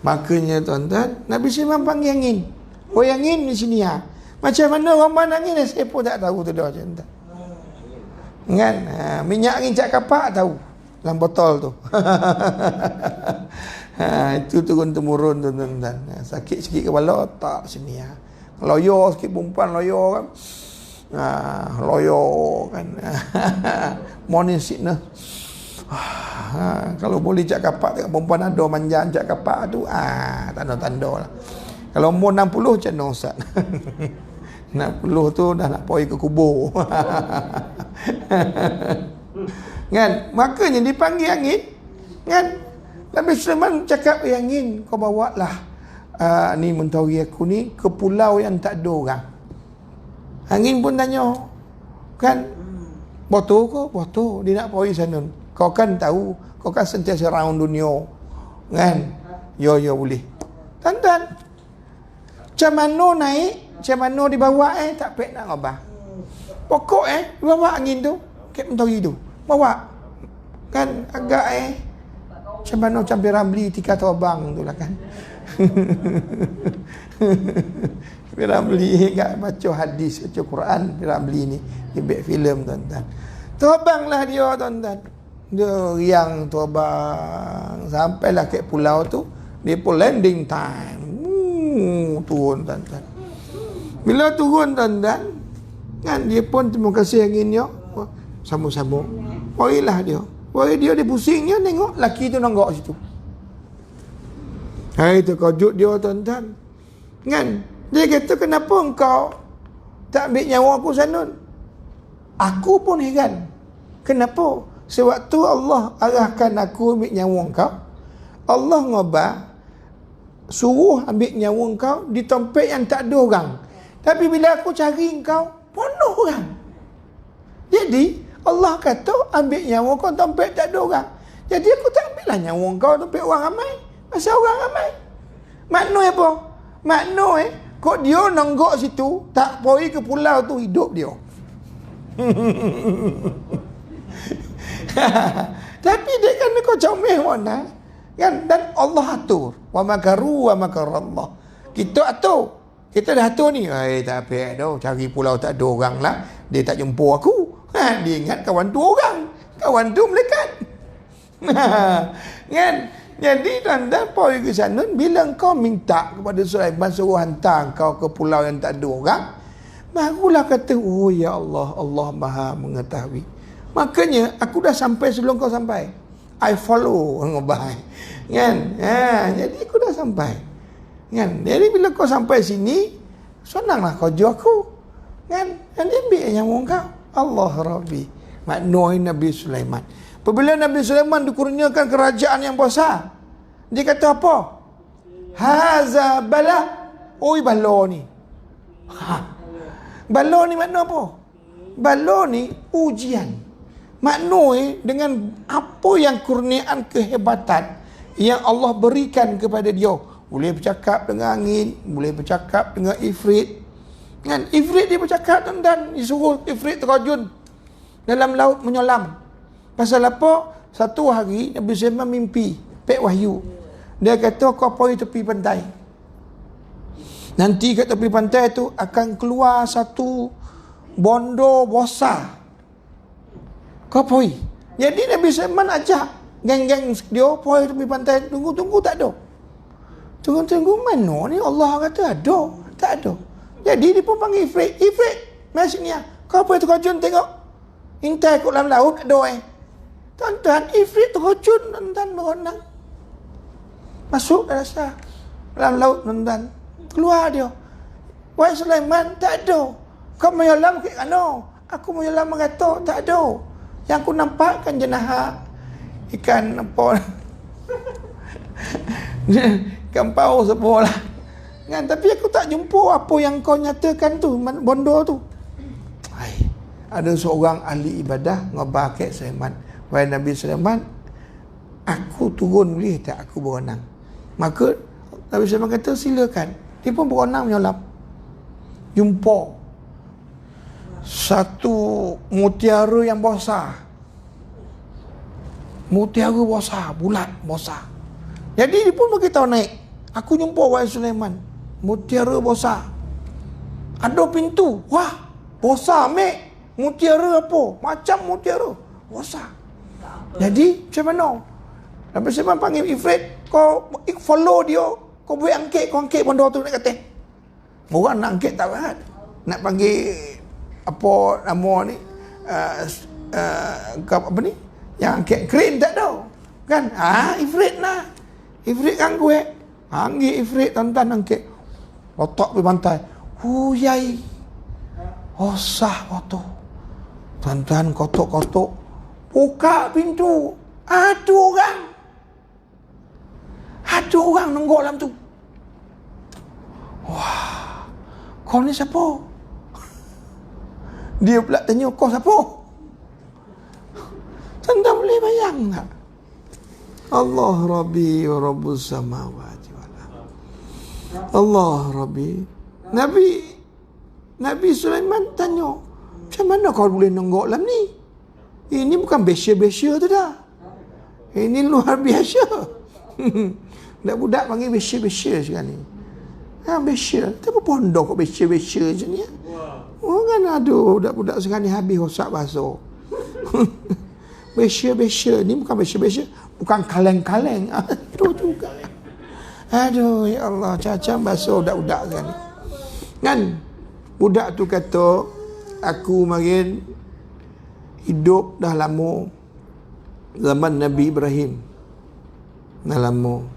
Makanya tuan-tuan, Nabi Sulaiman panggil angin. Oh angin di sini ya. Macam mana orang pandang angin? Saya pun tak tahu tu dah tuan-tuan. Kan? Minyak ngincak kapak tahu. Dalam botol tu. Itu turun-temurun tuan-tuan. Sakit sikit kepala, tak sini ya. Loyo sikit perempuan loyo kan. Loyo kan. Morning sickness. Kalau boleh cak kapak tengok perempuan ada manja cak kapak tu, tanda-tanda lah. Kalau umur 60 macam mana Ustaz? 60 tu dah nak pergi ke kubur. Kan? Makanya dipanggil angin. Kan? Nabi Sulaiman cakap, angin kau bawa lah ni mentari aku ni ke pulau yang tak ada orang. Angin pun tanya, kan? Betul ke? Betul. Dia nak pergi sana. Kau kan tahu, kau kan sentiasa round dunia. Kan? Ya boleh. Tuan-tuan, macam mana naik, macam mana dibawa tak pek nak ngabah. Pokok bawa angin tu, kek mentari tu. Bawa. Kan agak macam mana campur Ramli tika Tobang tu lah kan. Ramli kat baca hadis, baca Quran Ramli ni. Dia buat filem tuan-tuan. Tobang lah dia tuan-tuan. Dia riang terbang sampailah ke pulau tu. Dia pun landing time. Turun tuan-tuan. Bila turun tuan-tuan, kan dia pun terima kasih anginnya. Sama-sama. Warilah dia. Wari dia pusingnya tengok laki tu nanggak situ. Hai terkejut dia tuan-tuan. Kan? Dia kata, kenapa engkau tak ambil nyawa aku sana? Aku pun heran. Kenapa? Sewaktu Allah arahkan aku ambil nyawa engkau, Allah ngubah suruh ambil nyawa engkau di tempat yang tak ada orang. Tapi bila aku cari engkau, penuh orang. Jadi Allah kata ambil nyawa kau tempat tak ada orang. Jadi aku tak ambil lah nyawa kau tempat orang ramai. Masa orang ramai. Makna apa? Makna kok dia nanggok situ, tak pergi ke pulau tu, hidup dia. Tapi dia kan kau comel mana? Kan? Dan Allah atur. Wa makaru wa makarallah. Kita atur. Kita dah atur ni. Tak apa dah. Cari pulau tak ada orang lah. Dia tak jumpa aku. Dia ingat kawan tu orang. Kawan tu malaikat. Kan? Jadi tuan-tuan pergi ke sana, bila kau minta kepada Sulaiman suruh hantar kau ke pulau yang tak ada orang, barulah kata, oh ya Allah, Allah Maha mengetahui. Makanya aku dah sampai sebelum kau sampai. I follow ngobai. Kan? Jadi aku dah sampai. Kan? Jadi bila kau sampai sini, senanglah kau jual aku. Kan? Dan dia ambil nyawa kau. Allah Rabbi. Maknanya Nabi Sulaiman. Apabila Nabi Sulaiman dikurniakan kerajaan yang besar, dia kata apa? Haza bala. Oi bala ni. Bala ni makna apa? Bala ni ujian. Maknanya dengan apa yang kurniaan kehebatan yang Allah berikan kepada dia. Boleh bercakap dengan angin, boleh bercakap dengan ifrit. Kan? Ifrit dia bercakap dan disuruh ifrit terjun dalam laut menyelam. Pasal apa? Satu hari Nabi Sulaiman mimpi, pek wahyu. Dia kata kau pergi tepi pantai. Nanti kat tepi pantai tu akan keluar satu bondo besar. Kau pergi. Jadi Nabi Sulaiman ajak geng-geng dia pergi tepi pantai, tunggu-tunggu tak ada. Tunggu-tunggu mana ni? Allah kata ada, tak ada. Jadi dia pun panggil Ifrit. Ifrit, mari sini ya. Kau pergi terjun tengok. Intai kat dalam laut ada Tuan-tuan, Ifrit terjun, tuan-tuan berenang. Masuk dalam laut, tuan-tuan. Keluar dia. Wahai Sulaiman, tak ada. Kau menyelam ke mana? Aku menyelam mengata, tak ada. Yang aku nampak kan jenazah ikan apa? Ikan paus apa lah. Kan? Tapi aku tak jumpa apa yang kau nyatakan tu, bondo tu. Ada seorang ahli ibadah ngabah kat Sulaiman. Wahai Nabi Sulaiman, aku turun boleh tak aku berenang? Maka Nabi Sulaiman kata silakan. Dia pun berenang menyelam. Jumpa satu mutiara yang besar. Mutiara besar, bulat besar. Jadi dia pun beritahu naik. Aku jumpa wahai Sulaiman, mutiara besar. Ada pintu. Wah, besar mek. Mutiara apa? Macam mutiara. Rosak. Jadi macam mana? Nabi Sulaiman panggil Ifrit, kau follow dia, kau buat angkit, kau angkit benda tu nak kata. Orang nak angkit tak berat. Nak panggil apa nama ni? Apa ni? Yang angkit crane tak ada. Kan? Ifrit lah. Ifrit kan gue. Panggil Ifrit, tuan-tuan angkit. Letak pergi pantai. Huyai. Osah waktu. Tuan-tuan kotok-kotok. Buka pintu. Ada orang. Ada orang nungguk dalam tu. Wah. Kau ni siapa? Dia pula tanya, kau siapa? Tuan-tuan boleh bayang tak? Allah Rabbi wa Rabbus samawati wal ardh. Allah Rabbi. Nabi Sulaiman tanya, macam mana kau boleh nungguk dalam ni? Ini bukan besya-besya tu dah. Ini luar biasa. Budak-budak panggil besya-besya sekarang ni. Besya. Tapi pondok kok besya-besya macam ni. Oh kan ada budak-budak sekarang ni habis rosak bahasa. Besya-besya. Ni bukan besya-besya. Bukan kaleng-kaleng. Itu juga. Aduh, ya Allah. Macam-macam bahasa budak-budak sekarang ni. Kan? Budak tu kata, aku makin hidup dah lama. Zaman Nabi Ibrahim. Dah lama.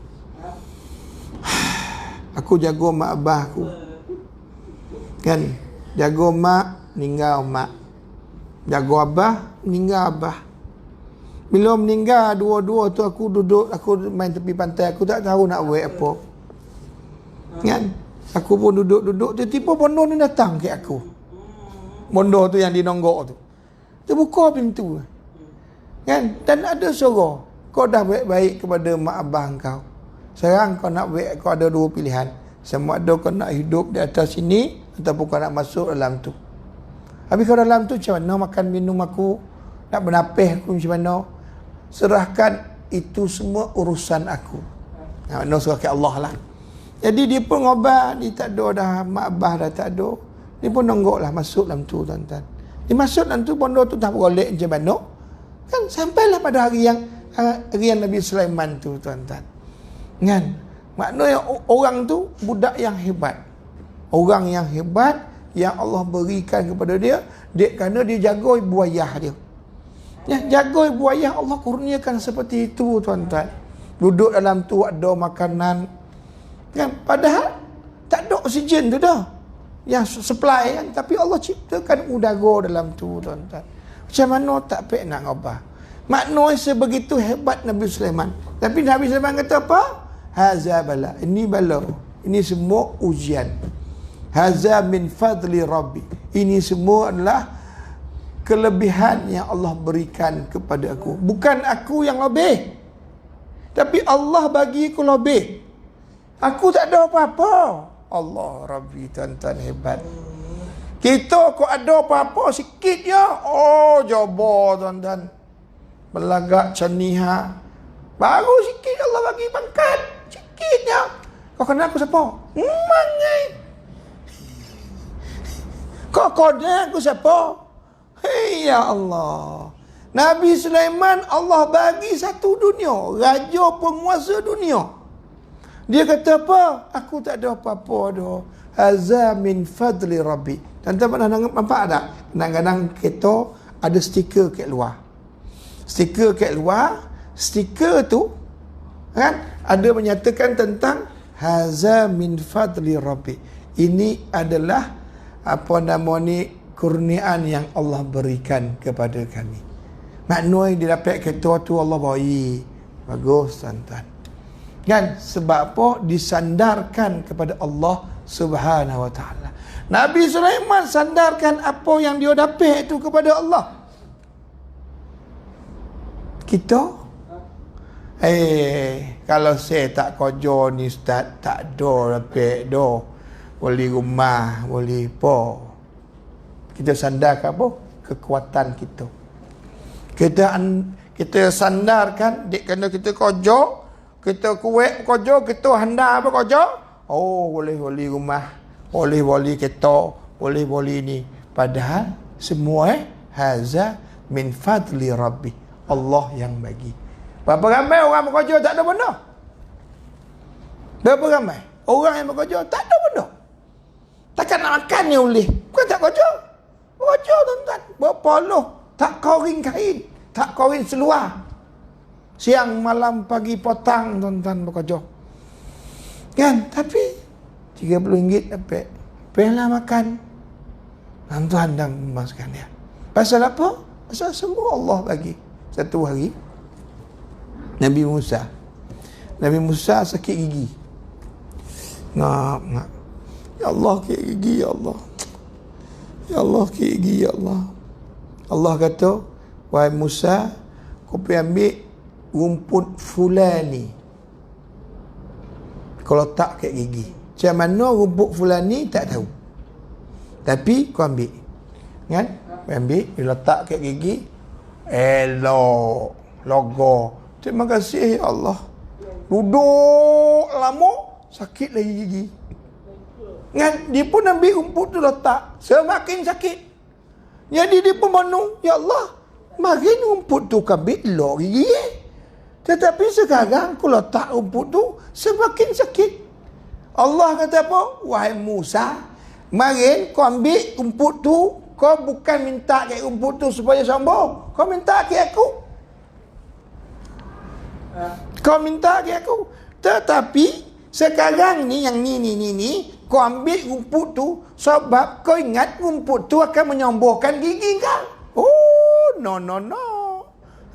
Aku jaga mak abah aku. Kan? Jaga mak, meninggal mak. Jaga abah, meninggal abah. Bila meninggal dua-dua tu aku duduk, aku main tepi pantai, aku tak tahu nak buat apa. Kan? Aku pun duduk-duduk, tiba-tiba bondo ni datang ke aku. Bondo tu yang dinonggok tu. Dia buka pintu. Kan? Dan ada suara, kau dah baik-baik kepada mak abah kau. Sekarang kau nak buat, kau ada dua pilihan. Sama ada kau nak hidup di atas sini, ataupun kau nak masuk dalam tu. Habis kau dalam tu macam mana makan minum aku, nak bernapis aku macam mana. Serahkan itu semua urusan aku. Nak serahkan Allah lah. Jadi dia pun ngobat, dia tak ada dah, mak abah dah tak ada. Dia pun nonggok lah masuk dalam tu, tuan-tuan. Dia masuk dalam tu, bondo tu dah berolek macam mana. Kan sampailah pada hari yang Nabi Sulaiman tu, tuan-tuan. Kan? Maknanya orang tu budak yang hebat. Orang yang hebat yang Allah berikan kepada dia, kerana dia jaga buayah dia. Ya, jaga buayah Allah kurniakan seperti itu, tuan-tuan. Duduk dalam tu ada makanan. Kan? Padahal tak ada oksigen tu dah. Yang supply kan. Tapi Allah ciptakan udara dalam tu, tuan-tuan. Macam mana tak pek nak ngubah. Maknanya sebegitu hebat Nabi Sulaiman. Tapi Nabi Sulaiman kata apa? Haza bala. Ini bala. Ini semua ujian. Haza min fadli Rabbi. Ini semua adalah kelebihan yang Allah berikan kepada aku. Bukan aku yang lebih. Tapi Allah bagi aku lebih. Aku tak ada apa-apa. Allah Rabbi, tuan-tuan hebat. Kita kok ada apa-apa sikit ya. Oh, coba tuan-tuan. Belagak caniha. Baru sikit Allah bagi pangkat. Sikitnya. Kau kenal aku siapa? Mangai. Kau kenal aku siapa? Hei ya Allah. Nabi Sulaiman Allah bagi satu dunia. Raja penguasa dunia. Dia kata apa? Aku tak ada apa-apa dah. Haza min fadli Rabbi. Tuan-tuan pernah nampak tak? Kadang-kadang kita ada stiker kat luar. Stiker kat luar. Stiker tu kan ada menyatakan tentang haza min fadli Rabbi. Ini adalah apa nama ni, kurniaan yang Allah berikan kepada kami. Maknanya dia dapat kata tu Allah bagi. Bagus, tuan-tuan. Kan? Sebab apa? Disandarkan kepada Allah Subhanahu wa ta'ala. Nabi Sulaiman sandarkan apa yang dia dapat itu kepada Allah. Kita? Kalau saya tak kerja ni Ustaz, tak ada dapat dah. Boleh rumah, boleh apa. Kita sandarkan apa? Kekuatan kita. Kita sandarkan, kerana kita kerja, kita kuat kerja, kita handal apa kerja? Oh, boleh rumah, boleh kereta, boleh ni. Padahal Semua haza min fadli rabbi. Allah yang bagi. Berapa ramai orang bekerja tak ada benda? Berapa ramai orang yang bekerja tak ada benda? Takkan nak makan ni boleh. Bukan tak kerja. Bekerja tuan-tuan. Berpuluh. Tak koring kain. Tak koring seluar. Siang, malam, pagi, petang tuan-tuan bekerja. Kan? Tapi RM30 dapat. Pergilah makan. Tuan-tuan dan memasukkan dia. Pasal apa? Pasal semua Allah bagi. Satu hari Nabi Musa sakit gigi. Ngap. Ya Allah, sakit gigi ya Allah. Ya Allah, sakit gigi ya Allah. Allah kata, wahai Musa, kau pergi ambil rumput fulani. Kau letak kat gigi. Macam mana rumput fulani tak tahu. Tapi kau ambil. Kan? Kau ambil, dia letak kat gigi. Elok. Logo. Terima kasih ya Allah. Duduk lama, sakit lagi gigi. Kan? Dia pun ambil rumput tu letak. Semakin sakit. Jadi dia pun banung, ya Allah, makin rumput tu kabit elok gigi. Tetapi sekarang aku letak rumput tu semakin sakit. Allah kata apa? Wahai Musa, makin kau ambil rumput tu, kau bukan minta ke rumput tu supaya sombong. Kau minta ke aku. Kau minta ke aku. Tetapi sekarang ni yang ni kau ambil rumput tu sebab kau ingat rumput tu akan menyembuhkan gigi kau. Oh, no.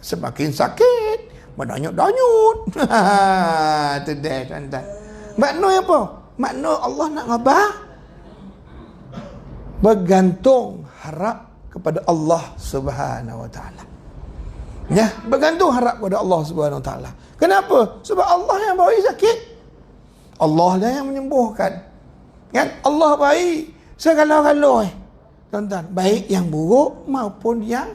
Semakin sakit, menanyut-danyut. Itu dah, tuan-tuan. Makna apa? Makna Allah nak ngabar? Bergantung harap kepada Allah Subhanahu Wa Taala. Ya, bergantung harap kepada Allah Subhanahu Wa Taala. Kenapa? Sebab Allah yang bagi sakit. Allah lah yang menyembuhkan. Kan? Allah baik segala-galanya. Tuan-tuan, baik yang buruk maupun yang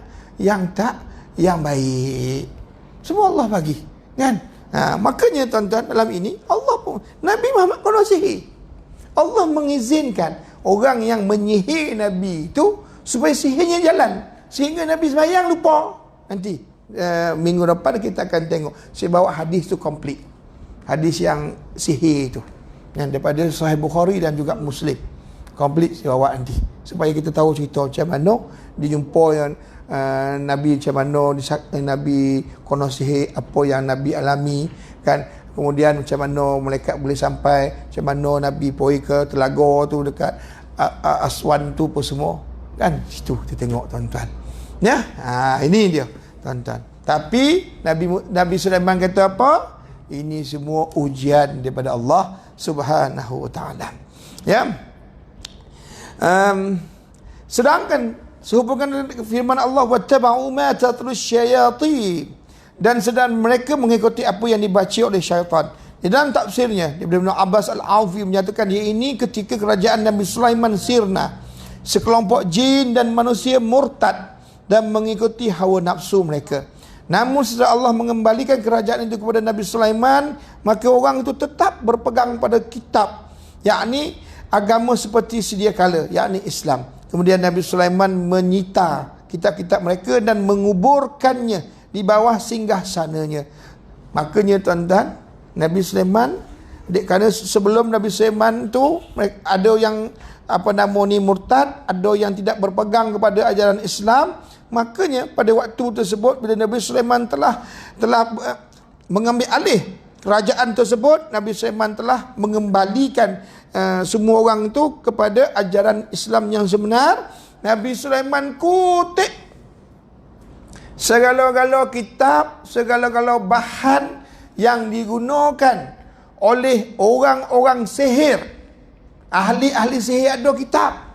baik. Semua Allah bagi. Kan? Makanya tuan-tuan, dalam ini Allah pun, Nabi Muhammad kena sihir. Allah mengizinkan orang yang menyihir Nabi itu supaya sihirnya jalan. Sehingga Nabi sembahyang lupa. Nanti minggu depan kita akan tengok. Saya bawa hadis tu komplit. Hadis yang sihir itu. Yang daripada Sahih Bukhari dan juga Muslim. Komplit saya bawa nanti. Supaya kita tahu cerita macam mana dijumpa yang Nabi macam mana Nabi kono sihir, apa yang Nabi alami kan. Kemudian macam mana malaikat boleh sampai, macam mana Nabi pergi ke telaga tu dekat Aswan tu pun semua. Kan situ kita tengok tuan-tuan. Ya, ini dia tuan-tuan. Tapi Nabi Sulaiman kata apa? Ini semua ujian daripada Allah Subhanahu Wa Taala. Ya. Sedangkan sehubungan dengan firman Allah, wattaba'u ma tatlus syayatin, dan sedang mereka mengikuti apa yang dibaca oleh syaitan. Di dalam tafsirnya daripada Ibn Abbas Al-Aufi menyatakan ia ini ketika kerajaan Nabi Sulaiman sirna, sekelompok jin dan manusia murtad dan mengikuti hawa nafsu mereka. Namun setelah Allah mengembalikan kerajaan itu kepada Nabi Sulaiman, maka orang itu tetap berpegang pada kitab, yakni agama seperti sedia kala, yakni Islam. Kemudian Nabi Sulaiman menyita kitab-kitab mereka dan menguburkannya di bawah singgah sananya. Makanya tuan-tuan, Nabi Sulaiman, kerana sebelum Nabi Sulaiman tu ada yang murtad, ada yang tidak berpegang kepada ajaran Islam. Makanya pada waktu tersebut bila Nabi Sulaiman telah mengambil alih kerajaan tersebut, Nabi Sulaiman telah mengembalikan semua orang itu kepada ajaran Islam yang sebenar. Nabi Sulaiman kutip segala-gala kitab, segala-gala bahan yang digunakan oleh orang-orang sihir. Ahli-ahli sihir ada kitab.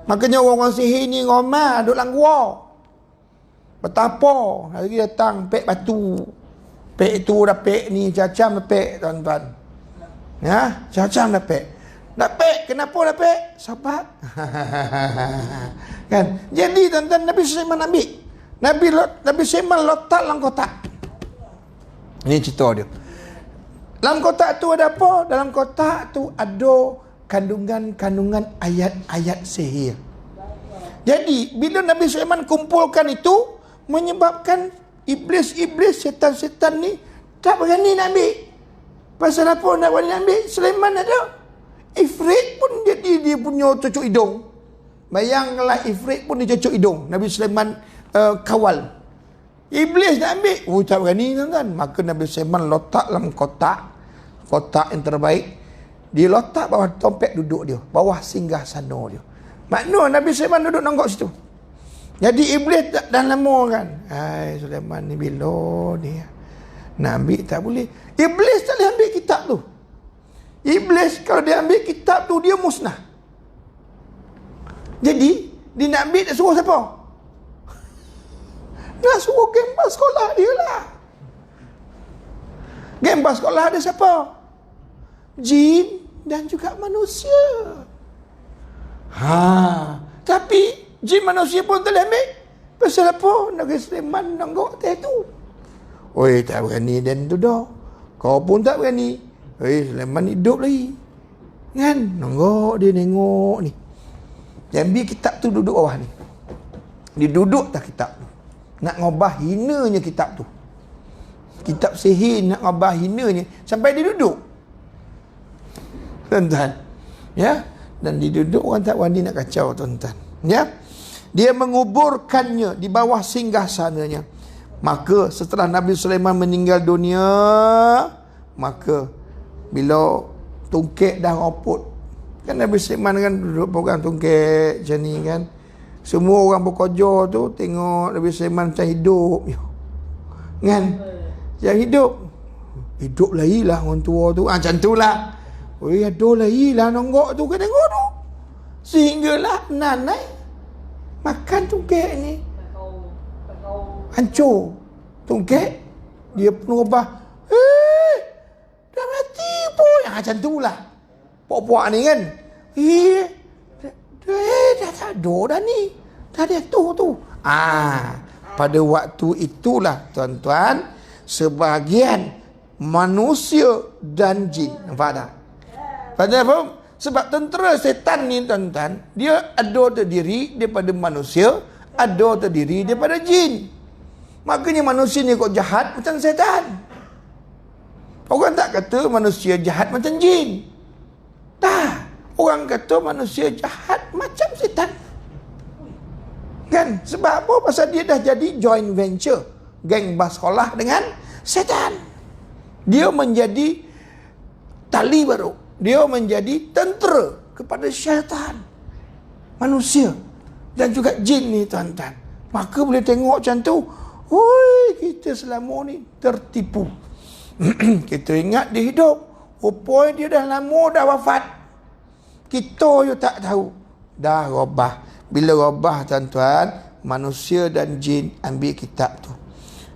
Makanya orang-orang sihir ni ngomel duduk dalam gua. Betapa hari datang pek batu. Pek tu dah pek ni cacam dah pek tuan-tuan. Ya, cacam dah pek. Dah pek, kenapa dah pek? Sebab kan. Jadi tuan-tuan, Nabi Sulaiman ambil. Nabi Sulaiman letak dalam kotak. Ini cerita dia. Dalam kotak tu ada apa? Dalam kotak tu ada kandungan-kandungan ayat-ayat sihir. Jadi bila Nabi Sulaiman kumpulkan itu, menyebabkan iblis-iblis, setan-setan ni tak berani nak ambil. Pasal apa nak berani nak ambil? Sulaiman ada Ifrit pun jadi dia punya cucuk hidung. Bayangkanlah Ifrit pun dia cucuk hidung. Nabi Sulaiman kawal. Iblis nak ambil, tak berani tuan-tuan. Maka Nabi Sulaiman letak dalam kotak yang terbaik. Dia letak bawah tompek duduk dia, bawah singgah sana dia. Maknanya Nabi Sulaiman duduk nonggok situ. Jadi iblis dah lama kan. Hai Sulaiman ni bila ni nak ambil tak boleh. Iblis tak boleh ambil kitab tu. Iblis kalau dia ambil kitab tu, dia musnah. Jadi dia nak ambil, dia suruh siapa? Dia suruh gambar sekolah dia lah. Gambar sekolah ada siapa? Jin dan juga manusia. Tapi jin manusia pun tak boleh ambil. Pasal apa? Nabi Sulaiman nanggok teh tu. Oi, tak berani dan tu dah. Kau pun tak berani. Oi, Sulaiman hidup lagi. Kan? Nanggok dia tengok ni. Dia ambil kitab tu duduk bawah ni. Dia duduk tak kitab tu. Nak ngubah hinanya kitab tu. Kitab sihir nak ngubah hinanya. Sampai dia duduk. Tuan-tuan. Ya? Dan dia duduk, orang tak berani nak kacau tuan-tuan. Ya? Dia menguburkannya di bawah singgasananya. Maka setelah Nabi Sulaiman meninggal dunia, maka bila tungkek dah roput, kan Nabi Sulaiman kan duduk pegang tungkek macam ni kan. Semua orang bekerja tu tengok Nabi Sulaiman macam hidup. Kan? Yang hidup. Hidup lagi lah orang tua tu. Macam tu lah. Oi, ada lagi lah nonggok tu kan tengok tu. Sehinggalah nanai makan tungkek ni. Hancur tungkek. Dia pun ubah. Dah mati pun. Macam tu lah. Puak-puak ni kan. Dah tak ada dah ni. Dah ada tu. Pada waktu itulah tuan-tuan, sebahagian manusia dan jin. Nampak tak? Pasal apa? Sebab tentera setan ni tuan-tuan, dia ada terdiri daripada manusia, ada terdiri daripada jin. Makanya manusia ni kok jahat macam setan. Orang tak kata manusia jahat macam jin. Tak. Orang kata manusia jahat macam setan. Kan? Sebab apa? Pasal dia dah jadi joint venture. Geng bas sekolah dengan setan. Dia menjadi tali baru. Dia menjadi tentera kepada syaitan, manusia dan juga jin ni tuan-tuan. Maka boleh tengok macam tu. Oi, kita selama ni tertipu. Kita ingat dia hidup. Rupanya dia dah lama dah wafat. Kita je tak tahu. Dah robah. Bila robah tuan-tuan, manusia dan jin ambil kitab tu.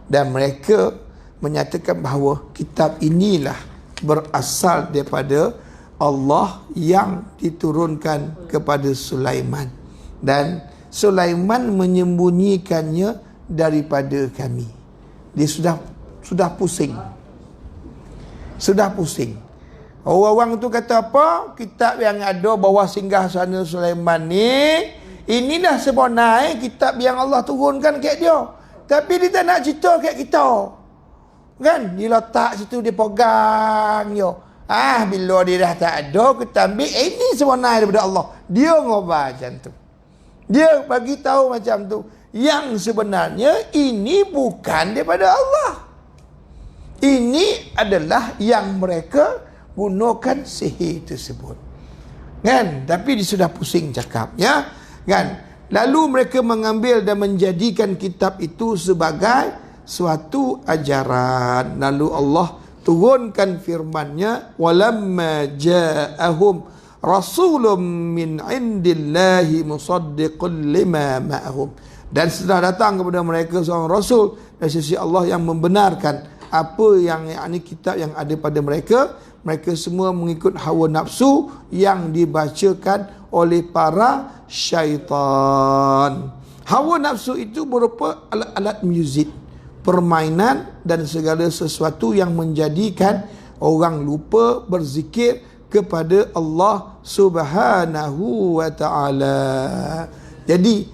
Dan mereka menyatakan bahawa kitab inilah berasal daripada Allah yang diturunkan kepada Sulaiman. Dan Sulaiman menyembunyikannya daripada kami. Dia sudah pusing. Sudah pusing. Orang-orang tu kata apa? Kitab yang ada bawah singgasana Sulaiman ni, inilah sebenarnya kitab yang Allah turunkan kat dia. Tapi dia tak nak cerita kat kita. Kan? Dia letak situ, dia pegang dia. Bila dia dah tak ada, kita ambil ini sebenarnya daripada Allah. Dia ngubah macam tu. Dia bagi tahu macam tu. Yang sebenarnya ini bukan daripada Allah. Ini adalah yang mereka gunakan sihir tersebut. Kan? Tapi dia sudah pusing cakap, ya. Kan? Lalu mereka mengambil dan menjadikan kitab itu sebagai suatu ajaran. Lalu Allah turunkan firman-Nya, walamma ja'ahum rasulun min indillahi musaddiqun lima ma'ahum. Dan setelah datang kepada mereka seorang rasul dari sisi Allah yang membenarkan apa yang yakni kitab yang ada pada mereka. Mereka semua mengikut hawa nafsu yang dibacakan oleh para syaitan. Hawa nafsu itu berupa alat-alat muzik, permainan dan segala sesuatu yang menjadikan orang lupa berzikir kepada Allah Subhanahu wa ta'ala. Jadi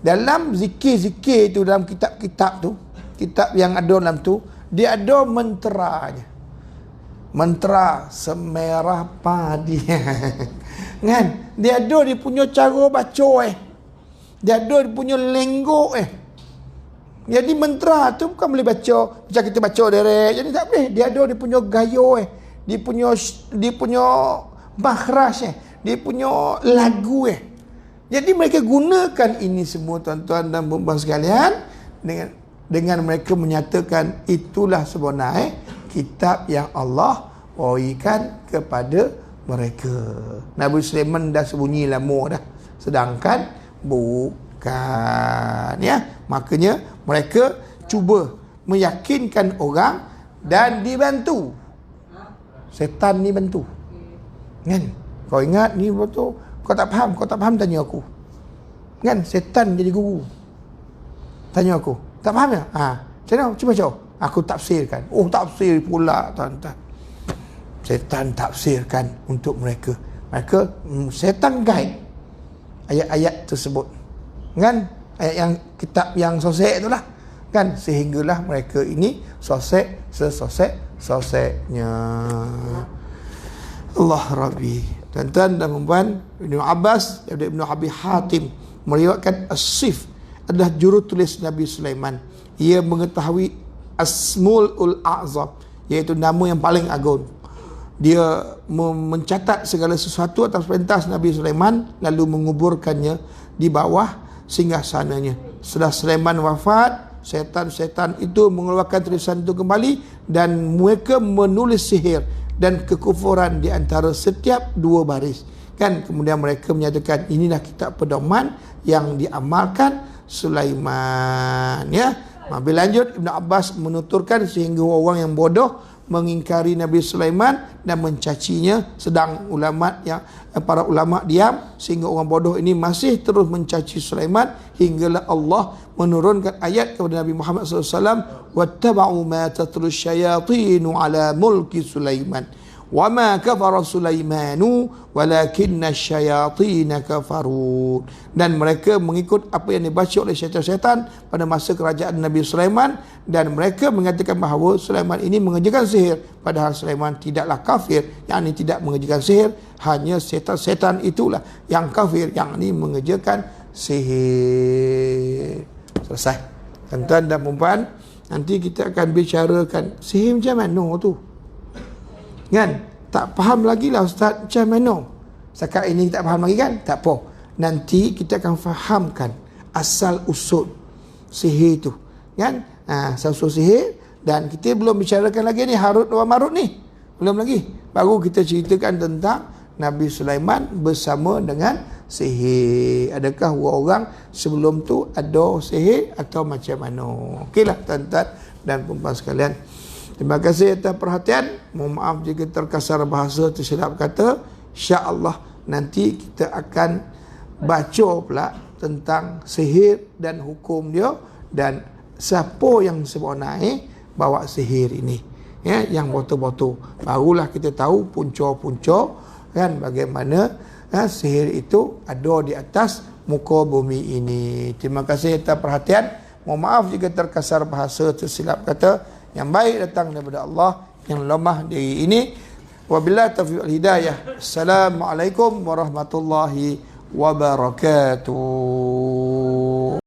Dalam zikir-zikir tu, dalam kitab-kitab tu, kitab yang ada dalam tu, dia ada menteranya. Mentera semerah padi. Kan? Dia ada dia punya cara baca Dia ada dia punya lenggok Jadi mentera tu bukan boleh baca macam kita baca direct. Jadi tak boleh. Dia ada dia punya gaya Dia punya makhraj Dia punya lagu Jadi mereka gunakan ini semua, tuan-tuan dan puan-puan sekalian, dengan mereka menyatakan itulah sebenar kitab yang Allah wahyukan kepada mereka. Nabi Sulaiman dah sembunyi lama dah, sedangkan bukan, makanya mereka cuba meyakinkan orang dan dibantu. Setan ni bantu. Kan? Kau ingat ni betul? Kau tak faham tanya aku. Kan? Setan jadi guru. Tanya aku. Tak faham ya? Macam mana? Cuba jawab. Aku tafsirkan. Oh, tafsir pula, tuan-tuan. Setan tafsirkan untuk mereka. Setan guide ayat-ayat tersebut. Kan? Ayat yang kitab yang sosek itulah. Kan? Sehinggalah mereka ini sesoseknya. Allah Rabbi. Tuan-tuan dan puan, Ibnu Abbas daripada Ibnu Abi Hatim meriwayatkan As-Sif adalah jurutulis Nabi Sulaiman. Ia mengetahui Asmul A'zam, iaitu nama yang paling agung. Dia mencatat segala sesuatu atas perintah Nabi Sulaiman, lalu menguburkannya di bawah singgasananya. Setelah Sulaiman wafat, setan-setan itu mengeluarkan tulisan itu kembali dan mereka menulis sihir dan kekufuran di antara setiap dua baris. Kan? Kemudian mereka menyatakan inilah kitab pedoman yang diamalkan Sulaiman. Lebih lanjut, Ibn Abbas menuturkan sehingga orang yang bodoh mengingkari Nabi Sulaiman dan mencacinya, sedang para ulama diam, sehingga orang bodoh ini masih terus mencaci Sulaiman hinggalah Allah menurunkan ayat kepada Nabi Muhammad SAW, wattaba'u ma tatlu syayatinu ala mulki Sulaiman wa ma kafara Sulaimanu walakinna syayatina kafarun. Dan mereka mengikut apa yang dibaca oleh syaitan-syaitan pada masa kerajaan Nabi Sulaiman, dan mereka mengatakan bahawa Sulaiman ini mengerjakan sihir, padahal Sulaiman tidaklah kafir, yakni tidak mengerjakan sihir, hanya setan-setan itulah yang kafir, yakni mengerjakan sihir. Selesai. Tuan-tuan dan puan, nanti kita akan bicarakan sihir macam mana tu. Kan? Tak faham lagi lah Ustaz macam mana. Setakat ini tak faham lagi kan? Tak apa. Nanti kita akan fahamkan asal usul sihir tu. Kan? Asal usul sihir. Dan kita belum bicarakan lagi ni Harut wa Marut ni. Belum lagi. Baru kita ceritakan tentang Nabi Sulaiman bersama dengan sihir. Adakah orang sebelum tu ada sihir atau macam mana? Okeylah tuan-tuan dan puan-puan sekalian. Terima kasih atas perhatian. Mohon maaf jika terkasar bahasa, tersilap kata. InsyaAllah nanti kita akan baca pula tentang sihir dan hukum dia, dan siapa yang sebenarnya bawa sihir ini, yang betul-betul. Barulah kita tahu punca-punca, kan, bagaimana sihir itu ada di atas muka bumi ini. Terima kasih atas perhatian. Mohon maaf jika terkasar bahasa, tersilap kata. Yang baik datang daripada Allah, yang lemah diri ini. Wabillahi taufiq wal hidayah. Assalamualaikum warahmatullahi wabarakatuh.